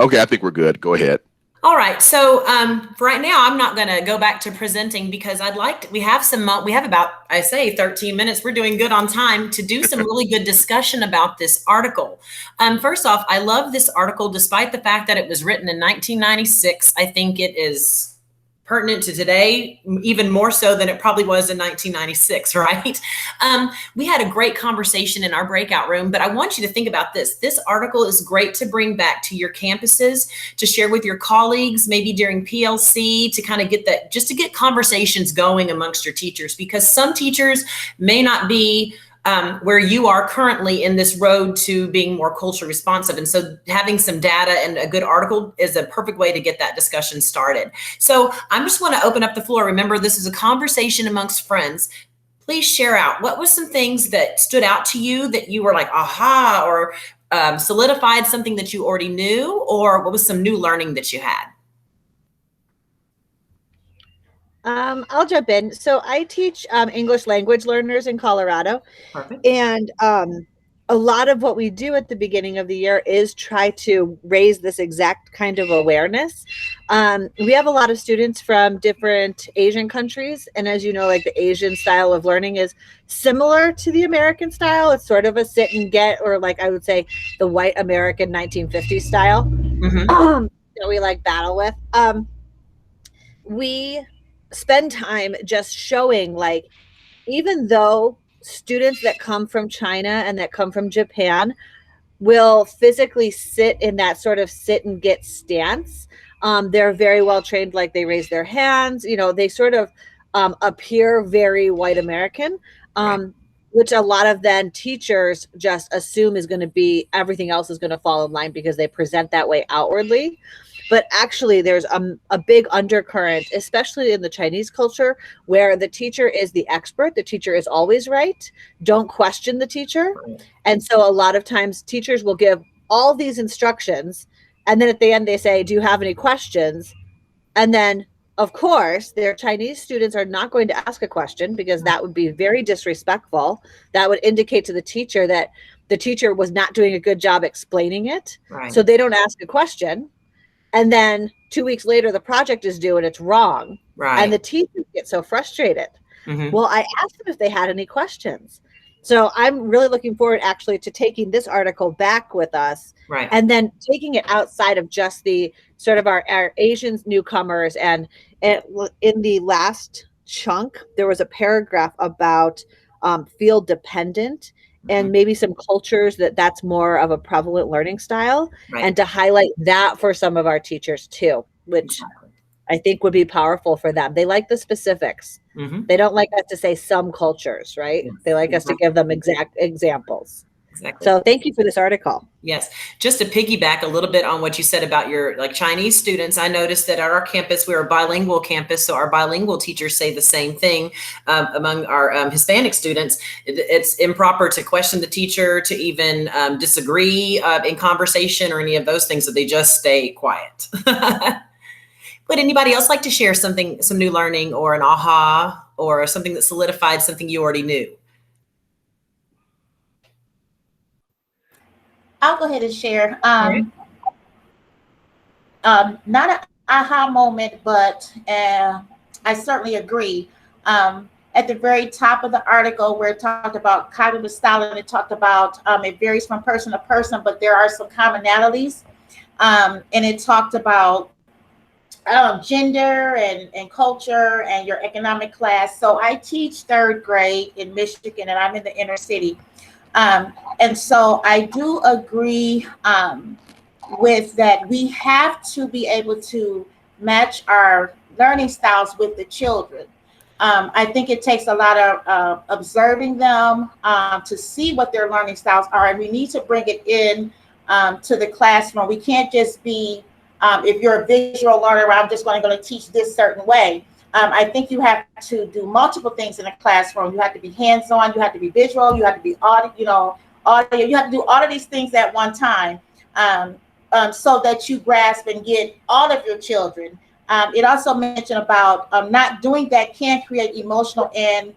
Okay, I think we're good. Go ahead. All right. So for right now, I'm not going to go back to presenting because we have we have about, I say 13 minutes. We're doing good on time to do some really good discussion about this article. First off, I love this article, despite the fact that it was written in 1996. I think it is pertinent to today, even more so than it probably was in 1996, right? We had a great conversation in our breakout room, but I want you to think about this. This article is great to bring back to your campuses, to share with your colleagues, maybe during PLC, to kind of get that, just to get conversations going amongst your teachers, because some teachers may not be where you are currently in this road to being more culture responsive. And so having some data and a good article is a perfect way to get that discussion started. So I just want to open up the floor. Remember, this is a conversation amongst friends. Please share out, what was some things that stood out to you that you were like, aha, or solidified something that you already knew, or what was some new learning that you had? I'll jump in. So I teach English language learners in Colorado. Perfect. And a lot of what we do at the beginning of the year is try to raise this exact kind of awareness. We have a lot of students from different Asian countries. And as you know, like the Asian style of learning is similar to the American style. It's sort of a sit and get, or like I would say the white American 1950s style that we like battle with. We spend time just showing, like, even though students that come from China and that come from Japan will physically sit in that sort of sit and get stance, they're very well trained, like they raise their hands, you know, they sort of appear very white American, which a lot of then teachers just assume is going to be, everything else is going to fall in line because they present that way outwardly. But actually, there's a big undercurrent, especially in the Chinese culture, where the teacher is the expert. The teacher is always right. Don't question the teacher. And so a lot of times teachers will give all these instructions. And then at the end, they say, do you have any questions? And then, of course, their Chinese students are not going to ask a question because that would be very disrespectful. That would indicate to the teacher that the teacher was not doing a good job explaining it. Right. So they don't ask a question. And then 2 weeks later, the project is due and it's wrong. Right. And the teachers get so frustrated. Well, I asked them if they had any questions. So I'm really looking forward actually to taking this article back with us. Right. And then taking it outside of just the sort of our Asian newcomers. And in the last chunk, there was a paragraph about field dependent and maybe some cultures that's more of a prevalent learning style, and to highlight that for some of our teachers too, which I think would be powerful for them. They like the specifics. They don't like us to say some cultures, right? They like us to give them exact examples. Exactly. So thank you for this article. Yes. Just to piggyback a little bit on what you said about your Chinese students, I noticed that at our campus, we're a bilingual campus. So our bilingual teachers say the same thing among our Hispanic students. It's improper to question the teacher, to even disagree in conversation or any of those things, so they just stay quiet. Would anybody else like to share something, some new learning or an aha or something that solidified something you already knew? I'll go ahead and share. Not an aha moment, but I certainly agree. At the very top of the article where it talked about cognitive style, and it talked about it varies from person to person, but there are some commonalities. And it talked about gender and culture and your economic class. So I teach third grade in Michigan, and I'm in the inner city. And so I do agree with that. We have to be able to match our learning styles with the children. I think it takes a lot of observing them to see what their learning styles are, and we need to bring it in to the classroom. We can't just be, if you're a visual learner, I'm just going to teach this certain way. I think you have to do multiple things in a classroom. You have to be hands-on, you have to be visual, you have to be audio, you have to do all of these things at one time so that you grasp and get all of your children. It also mentioned about not doing that can create emotional and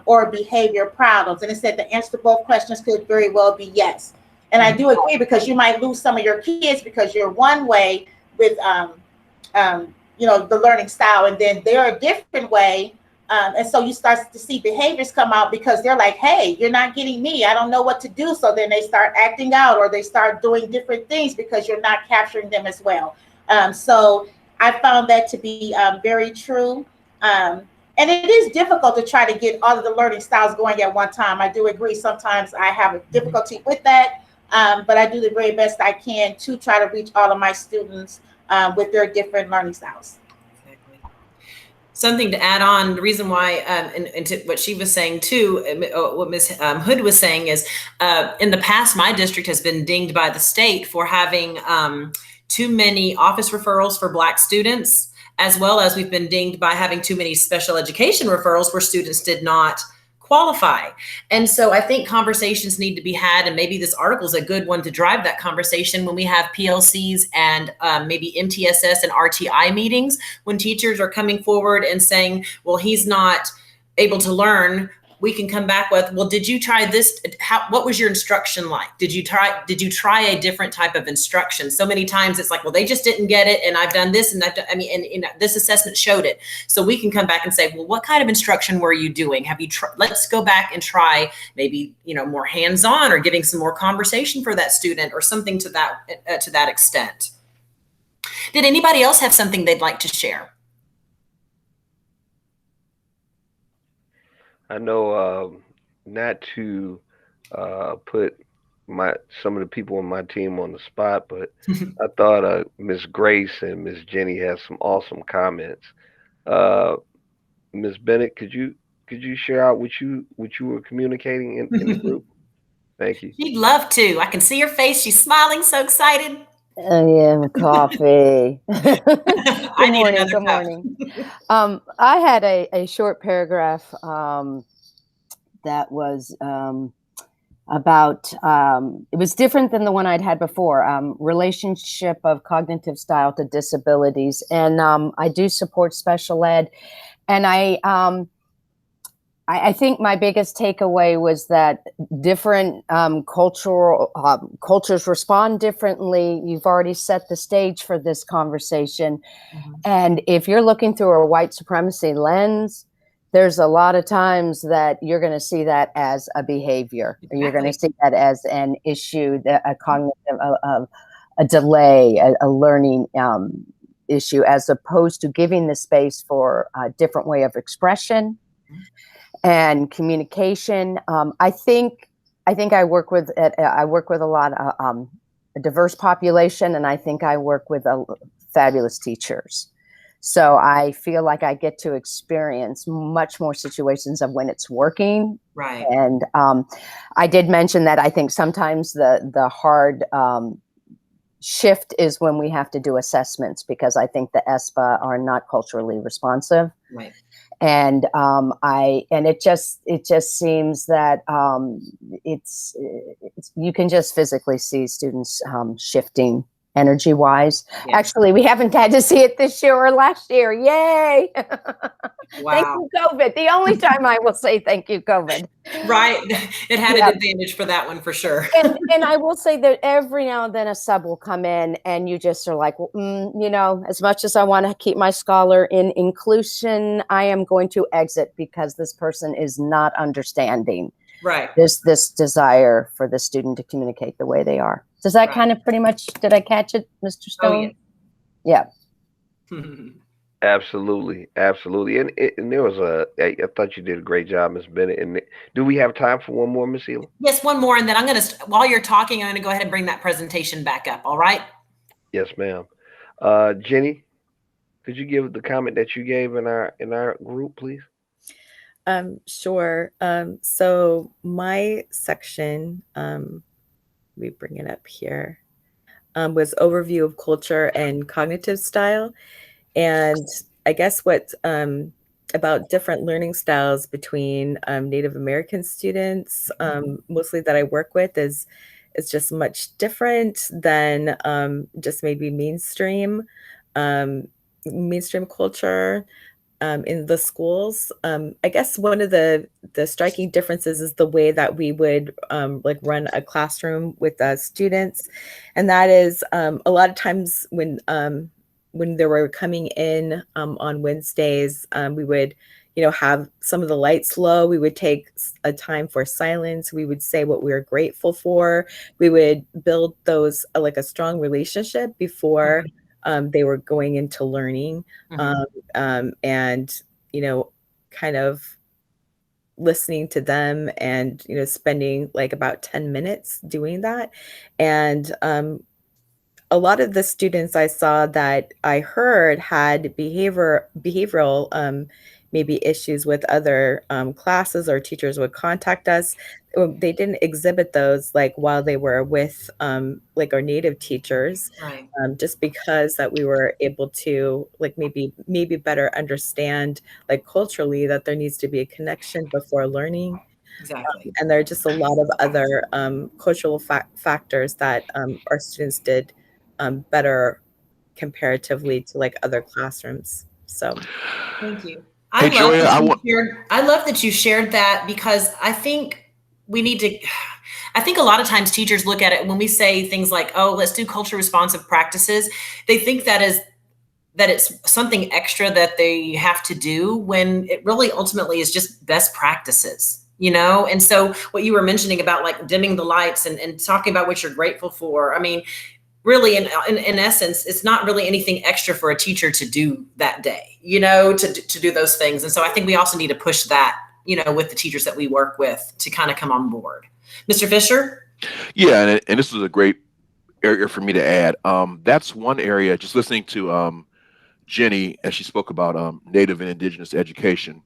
or behavior problems. And it said the answer to both questions could very well be yes. And I do agree, because you might lose some of your kids because you're one way with, the learning style, and then they're a different way. And so you start to see behaviors come out because they're like, hey, you're not getting me. I don't know what to do. So then they start acting out, or they start doing different things because you're not capturing them as well. So I found that to be very true. And it is difficult to try to get all of the learning styles going at one time. I do agree. Sometimes I have a difficulty with that. But I do the very best I can to try to reach all of my students with their different learning styles. Exactly. Something to add on, the reason why, and to what she was saying too, what Ms. Hood was saying is, in the past, my district has been dinged by the state for having too many office referrals for Black students, as well as we've been dinged by having too many special education referrals where students did not qualify. And so I think conversations need to be had, and maybe this article is a good one to drive that conversation when we have PLCs and maybe MTSS and RTI meetings, when teachers are coming forward and saying, well, he's not able to learn. We can come back with, well, did you try this? What was your instruction like? Did you try a different type of instruction? So many times it's like, well, they just didn't get it. And I've done this, and and this assessment showed it. So we can come back and say, well, what kind of instruction were you doing? Have you let's go back and try maybe, more hands-on, or giving some more conversation for that student, or something to that extent. Did anybody else have something they'd like to share? I know, not to put some of the people on my team on the spot, but I thought Miss Grace and Miss Jenny had some awesome comments. Miss Bennett, could you share out what you were communicating in the group? Thank you. She'd love to. I can see her face. She's smiling, so excited. Yeah, coffee. I need another Good cup. morning. I had a short paragraph that was about, it was different than the one I'd had before, relationship of cognitive style to disabilities. And I do support special ed. And I think my biggest takeaway was that different cultures respond differently. You've already set the stage for this conversation. Mm-hmm. And if you're looking through a white supremacy lens, there's a lot of times that you're going to see that as a behavior. Exactly. Or you're going to see that as an issue, a cognitive, a delay, a learning issue, as opposed to giving the space for a different way of expression and communication. I think I work with a lot of a diverse population, and I think I work with fabulous teachers. So I feel like I get to experience much more situations of when it's working. Right. And I did mention that I think sometimes the hard shift is when we have to do assessments, because I think the ESPA are not culturally responsive. Right. And it just seems that it's you can just physically see students shifting energy wise. Yeah. Actually, we haven't had to see it this year or last year. Yay! Wow. Thank you, COVID. The only time I will say thank you, COVID. Right. It had an advantage for that one for sure. And I will say that every now and then a sub will come in and you just are like, as much as I want to keep my scholar in inclusion, I am going to exit because this person is not understanding. Right. This desire for the student to communicate the way they are. Does that kind of pretty much, did I catch it, Mr. Stone? Oh, yeah. Absolutely. And there was I thought you did a great job, Ms. Bennett. And do we have time for one more, Ms. Ela? Yes, one more. And then while you're talking, I'm going to go ahead and bring that presentation back up. All right. Yes, ma'am. Jenny, could you give the comment that you gave in our group, please? Sure. So my section, let me bring it up here, was overview of culture and cognitive style. And I guess what about different learning styles between Native American students, mostly that I work with, is just much different than just maybe mainstream culture. in the schools. I guess one of the striking differences is the way that we would like run a classroom with students, and that is a lot of times when they were coming in on Wednesdays, we would, you know, have some of the lights low. We would take a time for silence. We would say what we were grateful for. We would build those like a strong relationship before they were going into learning, and, you know, kind of listening to them and, you know, spending like about 10 minutes doing that. And a lot of the students I saw that I heard had behavioral maybe issues with other classes, or teachers would contact us. They didn't exhibit those like while they were with like our native teachers, Right. just because that we were able to like maybe better understand like culturally that there needs to be a connection before learning. Exactly. And there are just a lot of other cultural factors that our students did better comparatively to like other classrooms. So Thank you. Hey, Joya, I love that you shared that, because I think we need to, I think a lot of times teachers look at it when we say things like, oh, let's do culture responsive practices. They think that it's something extra that they have to do, when it really ultimately is just best practices, you know? And so what you were mentioning about like dimming the lights and talking about what you're grateful for, I mean, really in essence, it's not really anything extra for a teacher to do that day, you know, to do those things. And so I think we also need to push that, you know, with the teachers that we work with to kind of come on board. Mr. Fisher? Yeah, and this is a great area for me to add. That's one area, just listening to Jenny as she spoke about Native and Indigenous education.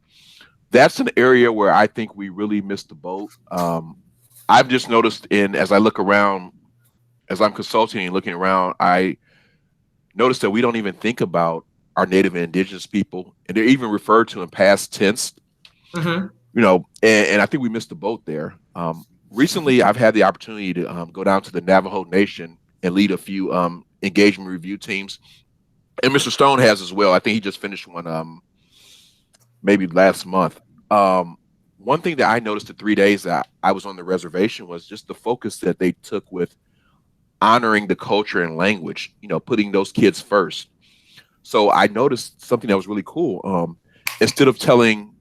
That's an area where I think we really missed the boat. I've just noticed as I look around, as I'm consulting and looking around, I noticed that we don't even think about our Native and Indigenous people, and they're even referred to in past tense. You know, and I think we missed the boat there. Recently, I've had the opportunity to go down to the Navajo Nation and lead a few engagement review teams, and Mr. Stone has as well. I think he just finished one maybe last month. One thing that I noticed the 3 days that I was on the reservation was just the focus that they took with honoring the culture and language, you know, putting those kids first. So I noticed something that was really cool. Instead of telling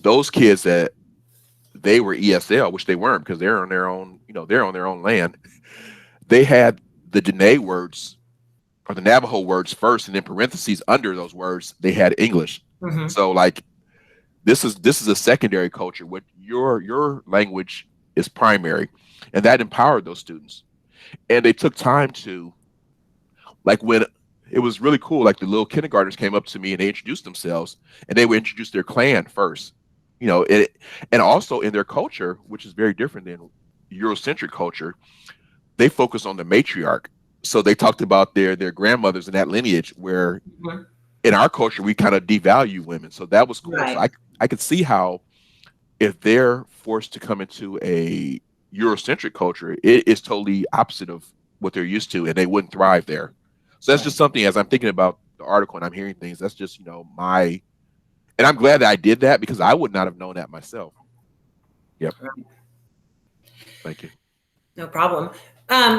those kids that they were ESL, which they weren't because they're on their own, you know, they're on their own land, they had the Dene words or the Navajo words first, and in parentheses under those words, they had English. So like this is a secondary culture. What your language is primary, and that empowered those students. And they took time to, like, when it was really cool, like the little kindergartners came up to me and they introduced themselves, and they would introduce their clan first, you know, and also in their culture, which is very different than Eurocentric culture, they focus on the matriarch. So they talked about their grandmothers and that lineage, where in our culture, we kind of devalue women. So that was cool. Right. So I could see how if they're forced to come into a Eurocentric culture, it is totally opposite of what they're used to, and they wouldn't thrive there. So that's just something, as I'm thinking about the article and I'm hearing things, that's just, you know, and I'm glad that I did that, because I would not have known that myself. Yep. Thank you. No problem.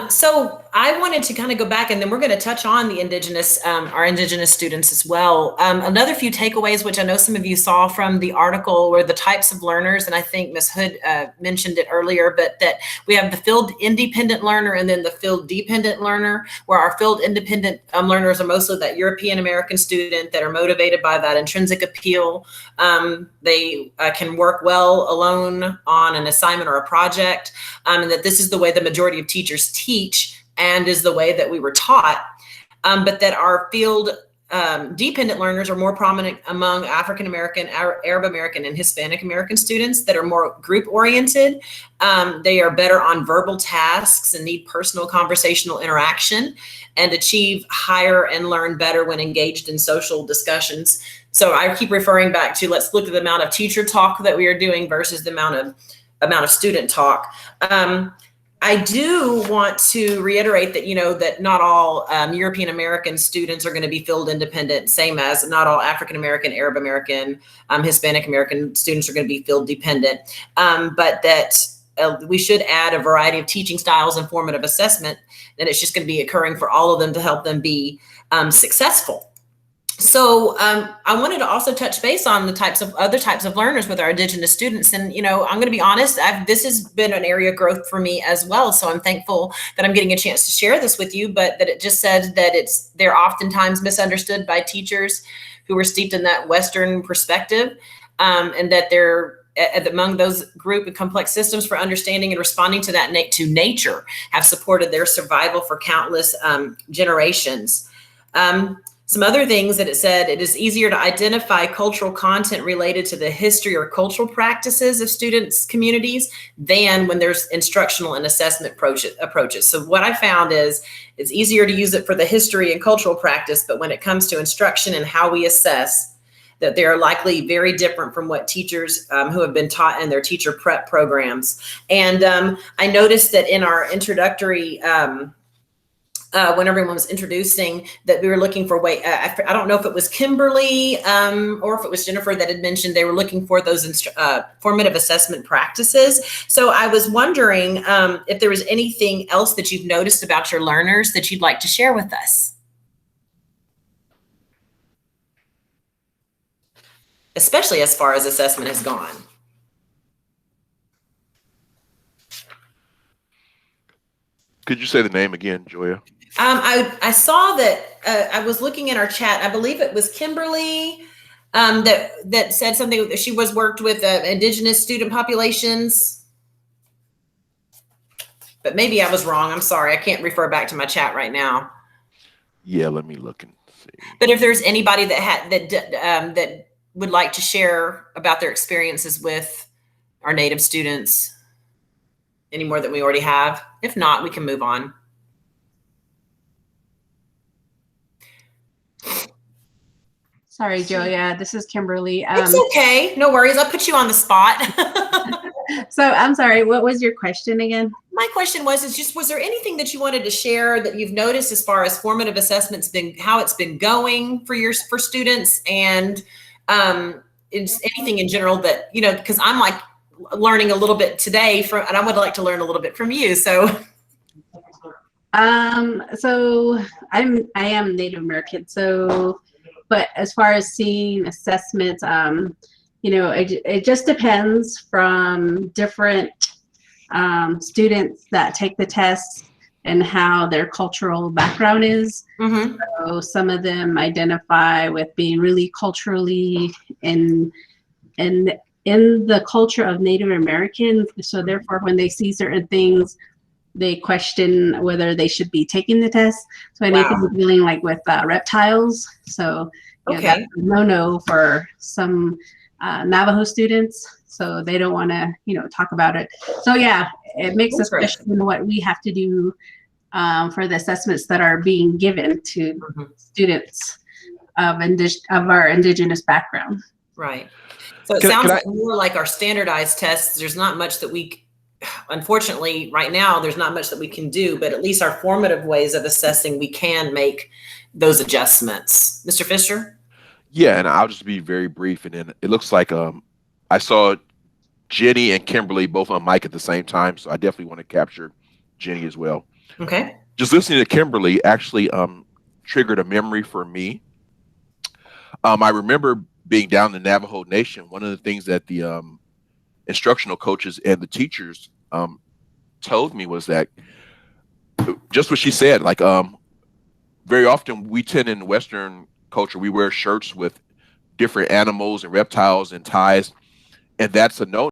So I wanted to kind of go back, and then we're going to touch on the Indigenous, our Indigenous students as well. Another few takeaways, which I know some of you saw from the article, were the types of learners. And I think Ms. Hood mentioned it earlier, but that we have the field independent learner and then the field dependent learner, where our field independent learners are mostly that European American student that are motivated by that intrinsic appeal. They can work well alone on an assignment or a project, and that this is the way the majority of teachers teach and is the way that we were taught, but that our field dependent learners are more prominent among African American, Arab American, and Hispanic American students that are more group oriented. They are better on verbal tasks and need personal conversational interaction, and achieve higher and learn better when engaged in social discussions. So I keep referring back to, let's look at the amount of teacher talk that we are doing versus the amount of student talk. I do want to reiterate that, that not all European American students are going to be field independent, same as not all African American, Arab American, Hispanic American students are going to be field dependent, but that we should add a variety of teaching styles and formative assessment, and it's just going to be occurring for all of them to help them be successful. So I wanted to also touch base on the other types of learners with our Indigenous students. And, I'm going to be honest, this has been an area of growth for me as well. So I'm thankful that I'm getting a chance to share this with you, but that it just said that they're oftentimes misunderstood by teachers who are steeped in that Western perspective, and that they're among those group of complex systems for understanding and responding to that to nature have supported their survival for countless generations. Some other things that it said, it is easier to identify cultural content related to the history or cultural practices of students' communities than when there's instructional and assessment approaches. So what I found is it's easier to use it for the history and cultural practice, but when it comes to instruction and how we assess, that they are likely very different from what teachers who have been taught in their teacher prep programs. And I noticed that in our introductory when everyone was introducing, that we were looking for I don't know if it was Kimberly or if it was Jennifer that had mentioned they were looking for those formative assessment practices. So I was wondering if there was anything else that you've noticed about your learners that you'd like to share with us, especially as far as assessment has gone. Could you say the name again, Joya? I saw that I was looking in our chat. I believe it was Kimberly that said something that she worked with Indigenous student populations, but maybe I was wrong. I'm sorry. I can't refer back to my chat right now. Yeah, let me look and see. But if there's anybody that would like to share about their experiences with our Native students, any more than we already have. If not, we can move on. Sorry, Joya, this is Kimberly. It's okay, no worries. I'll put you on the spot. So I'm sorry, what was your question again? My question was there anything that you wanted to share that you've noticed as far as formative assessments how it's been going for students, and it's anything in general that, because I'm like learning a little bit today and I would like to learn a little bit from you. So so I am Native American, but as far as seeing assessments, it just depends from different students that take the tests and how their cultural background is. Mm-hmm. So some of them identify with being really culturally in the culture of Native Americans. So therefore, when they see certain things, they question whether they should be taking the test. So anything dealing like with reptiles. So that's a no for some Navajo students. So they don't want to, talk about it. So it makes us question what we have to do for the assessments that are being given to students of our Indigenous background. Right. So it sounds more like our standardized tests. There's not much that unfortunately, right now, there's not much that we can do, but at least our formative ways of assessing, we can make those adjustments. Mr. Fisher? Yeah, and I'll just be very brief. And then it looks like I saw Jenny and Kimberly both on mic at the same time, so I definitely want to capture Jenny as well. Okay. Just listening to Kimberly actually triggered a memory for me. I remember being down in the Navajo Nation. One of the things that the instructional coaches and the teachers told me was that just what she said, like very often we tend in Western culture, we wear shirts with different animals and reptiles and ties, and that's a no